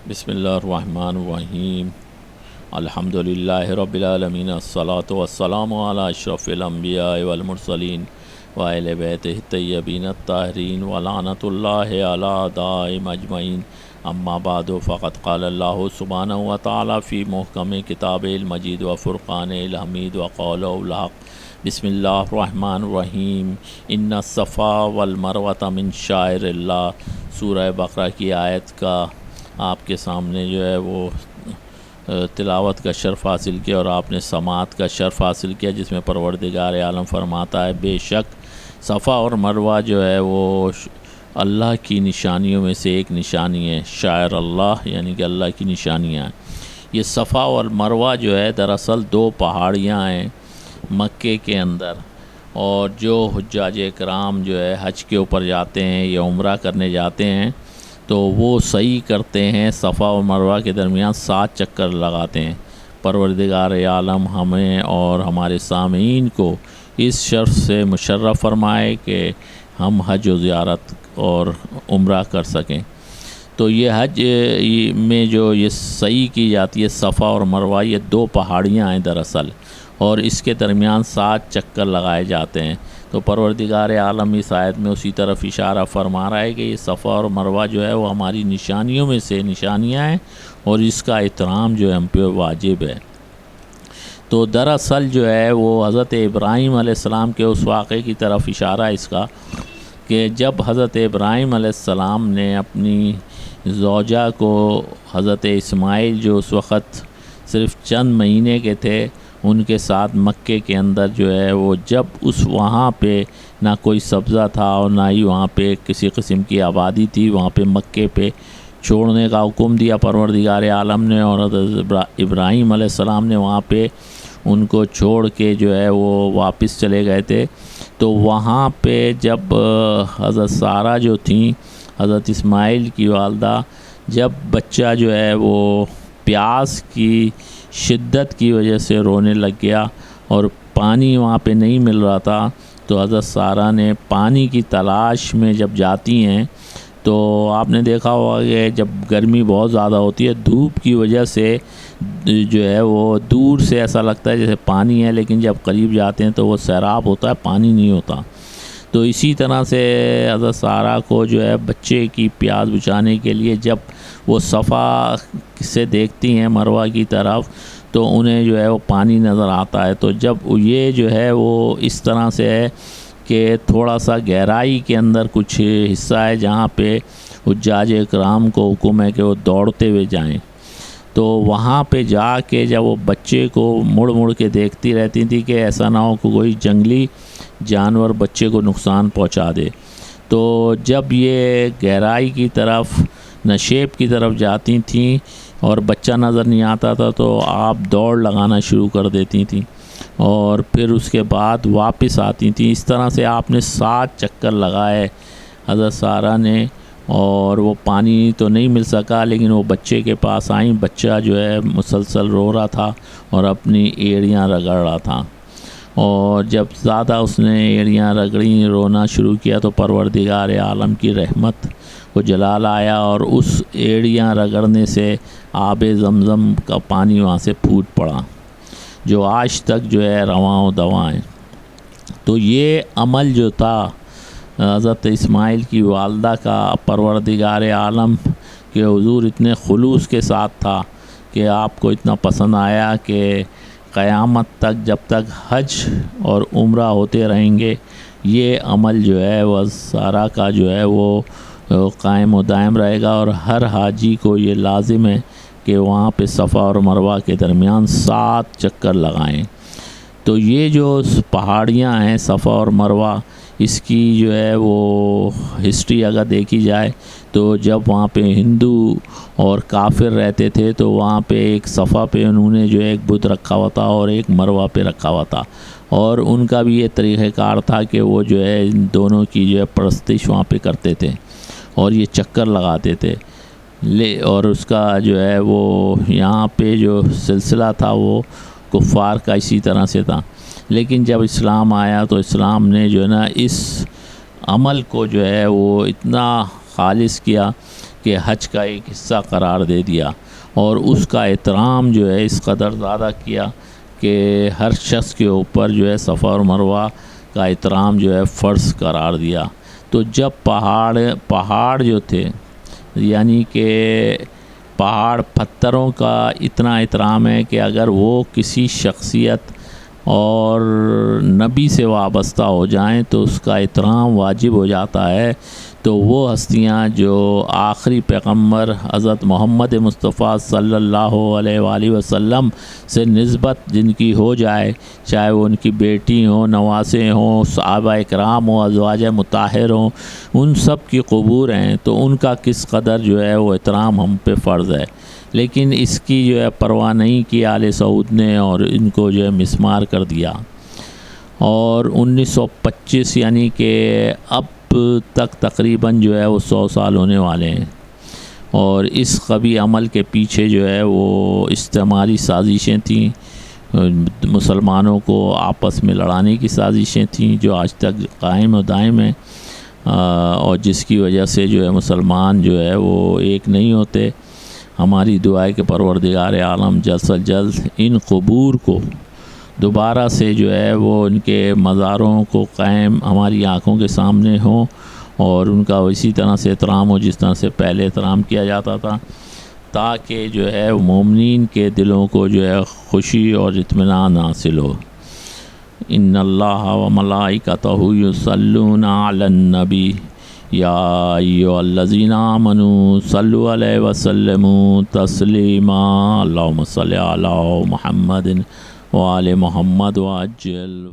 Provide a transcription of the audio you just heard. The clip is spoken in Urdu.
بسم اللہ الرحمن الرحیم الحمدللہ رب العالمین الصلاۃ والسلام علی اشرف الانبیاء والمرسلین وآل بیتہ الطیبین الطاہرین ولعنۃ اللہ علی اعدائہم اجمعین اما بعد فقد قال اللہ سبحانہ وتعالی فی محکم کتاب المجید وفرقان الحمید وقولہ الحق بسم اللہ الرحمن الرحیم ان الصفا والمروۃ من شعائر اللہ۔ سورہ بقرہ کی آیت کا آپ کے سامنے جو ہے وہ تلاوت کا شرف حاصل کیا اور آپ نے سماعت کا شرف حاصل کیا، جس میں پروردگار عالم فرماتا ہے بے شک صفا اور مروہ جو ہے وہ اللہ کی نشانیوں میں سے ایک نشانی ہے، شاعر اللہ یعنی کہ اللہ کی نشانیاں ہیں۔ یہ صفا اور مروہ جو ہے دراصل دو پہاڑیاں ہیں مکے کے اندر، اور جو حجاج کرام جو ہے حج کے اوپر جاتے ہیں یا عمرہ کرنے جاتے ہیں تو وہ سعی کرتے ہیں، صفا و مروہ کے درمیان 7 چکر لگاتے ہیں۔ پروردگار عالم ہمیں اور ہمارے سامعین کو اس شرف سے مشرف فرمائے کہ ہم حج و زیارت اور عمرہ کر سکیں۔ تو یہ حج میں جو یہ سعی کی جاتی ہے صفا اور مروہ، یہ دو پہاڑیاں ہیں دراصل، اور اس کے درمیان 7 چکر لگائے جاتے ہیں۔ تو پروردگار عالم اس آیت میں اسی طرف اشارہ فرما رہا ہے کہ یہ صفا اور مروہ جو ہے وہ ہماری نشانیوں میں سے نشانیاں ہیں، اور اس کا احترام جو ہے ہم پہ واجب ہے۔ تو دراصل جو ہے وہ حضرت ابراہیم علیہ السلام کے اس واقعے کی طرف اشارہ ہے اس کا، کہ جب حضرت ابراہیم علیہ السلام نے اپنی زوجہ کو، حضرت اسماعیل جو اس وقت صرف چند مہینے کے تھے، ان کے ساتھ مکے کے اندر جو ہے وہ جب وہاں پہ نہ کوئی سبزہ تھا اور نہ ہی وہاں پہ کسی قسم کی آبادی تھی، وہاں پہ مکے پہ چھوڑنے کا حکم دیا پروردگار عالم نے، اور حضرت ابراہیم علیہ السلام نے وہاں پہ ان کو چھوڑ کے جو ہے وہ واپس چلے گئے تھے۔ تو وہاں پہ جب حضرت سارہ جو تھیں، حضرت اسماعیل کی والدہ، جب بچہ جو ہے وہ پیاس کی شدت کی وجہ سے رونے لگ گیا اور پانی وہاں پہ نہیں مل رہا تھا، تو حضرت سارہ نے پانی کی تلاش میں جب جاتی ہیں تو آپ نے دیکھا ہوگا کہ جب گرمی بہت زیادہ ہوتی ہے، دھوپ کی وجہ سے جو ہے وہ دور سے ایسا لگتا ہے جیسے پانی ہے، لیکن جب قریب جاتے ہیں تو وہ سیراب ہوتا ہے، پانی نہیں ہوتا۔ تو اسی طرح سے حضرت سارہ کو جو ہے بچے کی پیاس بجھانے کے لیے جب وہ صفا سے دیکھتی ہیں مروہ کی طرف، تو انہیں جو ہے وہ پانی نظر آتا ہے۔ تو جب یہ جو ہے وہ اس طرح سے ہے کہ تھوڑا سا گہرائی کے اندر کچھ حصہ ہے جہاں پہ حجاج کرام کو حکم ہے کہ وہ دوڑتے ہوئے جائیں، تو وہاں پہ جا کے جب وہ بچے کو مڑ مڑ کے دیکھتی رہتی تھی کہ ایسا نہ ہو کہ کوئی جنگلی جانور بچے کو نقصان پہنچا دے۔ تو جب یہ گہرائی کی طرف، نشیب کی طرف جاتی تھیں اور بچہ نظر نہیں آتا تھا، تو آپ دوڑ لگانا شروع کر دیتی تھیں اور پھر اس کے بعد واپس آتی تھیں۔ اس طرح سے آپ نے 7 چکر لگائے حضرت سارہ نے، اور وہ پانی تو نہیں مل سکا، لیکن وہ بچے کے پاس آئیں۔ بچہ جو ہے مسلسل رو رہا تھا اور اپنی ایڑیاں رگڑ رہا تھا، اور جب زیادہ اس نے ایڑیاں رگڑیں، رونا شروع کیا، تو پروردگار عالم کی رحمت کو جلال آیا اور اس ایڑیاں رگڑنے سے آب زمزم کا پانی وہاں سے پھوٹ پڑا، جو آج تک جو ہے رواں و دواں ہے۔ تو یہ عمل جو تھا حضرت اسماعیل کی والدہ کا، پروردگار عالم کے حضور اتنے خلوص کے ساتھ تھا کہ آپ کو اتنا پسند آیا کہ قیامت تک جب تک حج اور عمرہ ہوتے رہیں گے، یہ عمل جو ہے وہ سارہ کا جو ہے وہ قائم و دائم رہے گا، اور ہر حاجی کو یہ لازم ہے کہ وہاں پہ صفا اور مروہ کے درمیان 7 چکر لگائیں۔ تو یہ جو پہاڑیاں ہیں صفا اور مروہ، اس کی جو ہے وہ ہسٹری اگر دیکھی جائے تو جب وہاں پہ ہندو اور کافر رہتے تھے تو وہاں پہ ایک صفا پہ انہوں نے جو ہے ایک بت رکھا ہوا تھا اور ایک مروہ پہ رکھا ہوا تھا، اور ان کا بھی یہ طریقہ کار تھا کہ وہ جو ہے ان دونوں کی جو ہے پرستش وہاں پہ کرتے تھے اور یہ چکر لگاتے تھے۔ اور اس کا جو ہے وہ یہاں پہ جو سلسلہ تھا وہ کفار کا اسی طرح سے تھا، لیکن جب اسلام آیا تو اسلام نے جو ہے نا اس عمل کو جو ہے وہ اتنا خالص کیا کہ حج کا ایک حصہ قرار دے دیا، اور اس کا احترام جو ہے اس قدر زیادہ کیا کہ ہر شخص کے اوپر جو ہے صفا اور مروہ کا احترام جو ہے فرض قرار دیا۔ تو جب پہاڑ جو تھے، یعنی کہ پہاڑ پتھروں کا اتنا احترام ہے کہ اگر وہ کسی شخصیت اور نبی سے وابستہ ہو جائیں تو اس کا احترام واجب ہو جاتا ہے، تو وہ ہستیاں جو آخری پیغمبر حضرت محمد مصطفیٰ صلی اللہ علیہ وآلہ وسلم سے نسبت جن کی ہو جائے، چاہے وہ ان کی بیٹی ہوں، نواسے ہوں، صحابہ کرام ہوں، ازواج مطہر ہوں، ان سب کی قبور ہیں، تو ان کا کس قدر جو ہے وہ احترام ہم پہ فرض ہے۔ لیکن اس کی جو ہے پرواہ نہیں کی آل سعود نے، اور ان کو جو ہے مسمار کر دیا۔ اور 1925 یعنی کہ اب تک تقریباً جو ہے وہ 100 سال ہونے والے ہیں، اور اس قبیح عمل کے پیچھے جو ہے وہ استعماری سازشیں تھیں، مسلمانوں کو آپس میں لڑانے کی سازشیں تھیں جو آج تک قائم و دائم ہیں، اور جس کی وجہ سے جو ہے مسلمان جو ہے وہ ایک نہیں ہوتے۔ ہماری دعا ہے کہ پروردگار عالم جلد سے جلد ان قبور کو دوبارہ سے جو ہے وہ ان کے مزاروں کو قائم ہماری آنکھوں کے سامنے ہوں، اور ان کا اسی طرح سے احترام ہو جس طرح سے پہلے احترام کیا جاتا تھا، تاکہ جو ہے مومنین کے دلوں کو جو ہے خوشی اور اطمینان حاصل ہو۔ ان اللہ و ملائکتہ یصلون علی النبی یا ایھا الذین آمنوا صلوا علیہ وسلموا تسلیما، اللہم صل علی محمد وآل محمد وعجل